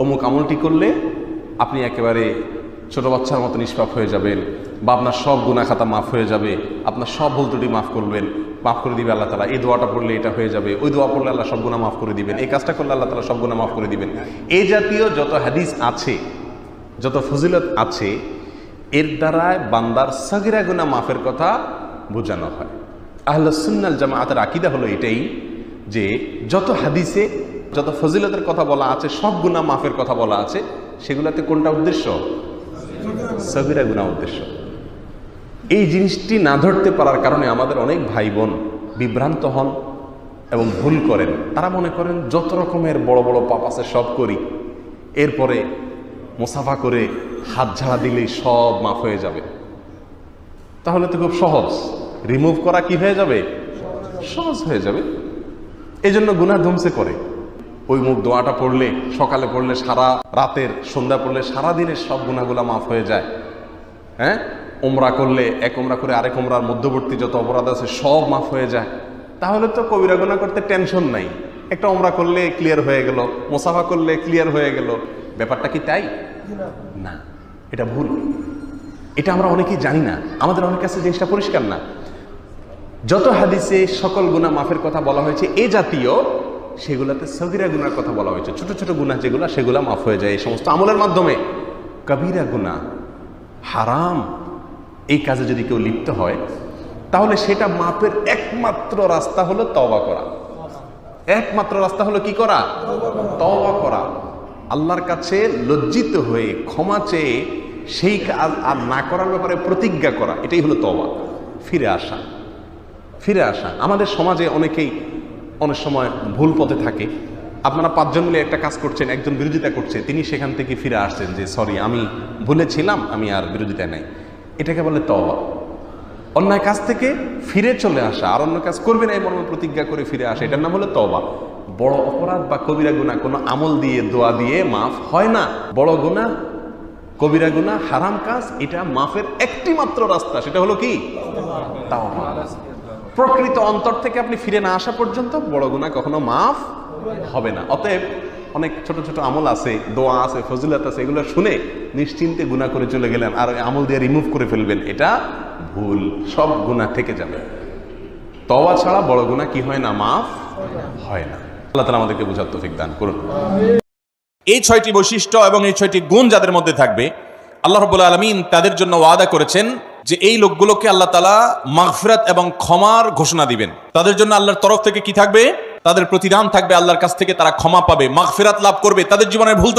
অমুক আমলটি করলে আপনি একেবারে ছোট বাচ্চার মতো নিষ্পাপ হয়ে যাবেন, বা আপনার সব গুনাহ খাতা মাফ হয়ে যাবে, আপনার সব ভুল ত্রুটি মাফ করবেন, মাফ করে দিবে আল্লাহ তাআলা। এই দোয়াটা পড়লে এটা হয়ে যাবে, ওই দোয়া পড়লে আল্লাহ সব গুনাহ মাফ করে দিবেন, এই কাজটা করলে আল্লাহ তাআলা সব গুনাহ মাফ করে দিবেন। এই জাতীয় যত হাদিস আছে, যত ফজিলত আছে, এর দ্বারায় বান্দার সাগিরা গুনাহ মাফের কথা বোঝানো হয়। আহলে সুন্নাত জামাআতের আকীদা হলো এটাই যে যত হাদিসে যত ফজিলতের কথা বলা আছে, সব গুনাহ মাফের কথা বলা আছে, সেগুলোতে কোনটা উদ্দেশ্য? সাগিরা গুনাহ উদ্দেশ্য। এই জিনিসটি না ধরতে পারার কারণে আমাদের অনেক ভাই বোন বিভ্রান্ত হন এবং ভুল করেন। তারা মনে করেন যত রকমের বড় বড় পাপ আছে সব করি, এরপরে মুসাফা করে হাত ঝাড়া দিলেই সব মাফ হয়ে যাবে। তাহলে তো খুব সহজ, রিমুভ করা কি হয়ে যাবে? সহজ হয়ে যাবে। এই জন্য গুনাহ ধুমসে করে। ওই মুখ দোয়াটা পড়লে, সকালে পড়লে সারা রাতের, সন্ধ্যা পড়লে সারা দিনের সব গুনাহগুলা মাফ হয়ে যায়। হ্যাঁ, ওমরা করলে এক ওমরা করে আরেক ওমরার মধ্যবর্তী যত অপরাধ আছে সব মাফ হয়ে যায়। তাহলে তো কবিরা গুনাহ করতে টেনশন নাই। একটা ওমরা করলে ক্লিয়ার হয়ে গেল, মুসাফা করলে ক্লিয়ার হয়ে গেল। ব্যাপারটা কি তাই? না, এটা ভুল। এটা আমরা অনেকেই জানি না, আমাদের অনেক কাছে জিনিসটা পরিষ্কার না। যত হাদিসে সকল গুনাহ মাফের কথা বলা হয়েছে এ জাতীয়, সেগুলাতে সগীরা গুনার কথা বলা হয়েছে। ছোট ছোট গুনাহ যেগুলো, সেগুলা মাফ হয়ে যায় এই সমস্ত আমলের মাধ্যমে। কবিরা গুনাহ, হারাম, এই কাজে যদি কেউ লিপ্ত হয়, তাহলে সেটা মাফের একমাত্র রাস্তা হলো তওবা করা। একমাত্র রাস্তা হলো কি করা? তওবা করা। আল্লাহর কাছে লজ্জিত হয়ে ক্ষমা চেয়ে সেই কাজ আর না করার ব্যাপারে প্রতিজ্ঞা করা, এটাই হলো তওবা। ফিরে আসা, ফিরে আসা। আমাদের সমাজে অনেকেই অনেক সময় ভুল পথে থাকে। আপনারা 5 জন মিলে একটা কাজ করছেন, একজন বিরোধিতা করছে, তিনি সেখান থেকে ফিরে আসছেন যে সরি, আমি ভুলেছিলাম, আমি আর বিরোধিতায় নাই। এটাকে বলে তওবা। অন্যায় কাজ থেকে ফিরে চলে আসা, আর অন্য কাজ করবে না এই মর্মে প্রতিজ্ঞা করে ফিরে আসা, এটার নাম হলো তওবা। বড় অপরাধ বা কবিরা গুনাহ কোনো আমল দিয়ে, দোয়া দিয়ে মাফ হয় না। বড় গুনাহ, কবিরা গুনাহ, হারাম কাজ, এটা মাফের একটি মাত্র রাস্তা, সেটা হলো কি? তওবা। প্রকৃত অন্তর থেকে আপনি ফিরে না আসা পর্যন্ত বড় গুনাহ কখনো মাফ হবে না। অতএব অনেক ছোট ছোট আমল আছে, দোয়া আছে, ফজিলত আছে, এগুলো শুনে নিশ্চিন্তে গুনাহ করে চলে গেলেন আর ওই আমল দিয়ে রিমুভ করে ফেলবেন, এটা ভুল। সব গুনাহ থেকে যাবে। তওবা ছাড়া বড় গুনাহ কি হয় না? মাফ হয় না। আল্লাহ তাআলা আমাদেরকে বুঝার তৌফিক দান করুন। এই 6টি বৈশিষ্ট্য এবং এই 6টি গুণ যাদের মধ্যে থাকবে, আল্লাহ রাব্বুল আলামিন তাদের জন্য ওয়াদা করেছেন যে এই লোকগুলোকে আল্লাহ তাআলা মাগফিরাত এবং ক্ষমার ঘোষণা দিবেন। তাদের জন্য আল্লাহর তরফ থেকে কি থাকবে? তাদের প্রতিদান থাকবে আল্লাহর কাছ থেকে, তারা ক্ষমা পাবে, মাগফিরাত লাভ করবে, তাদের জীবনের ভুল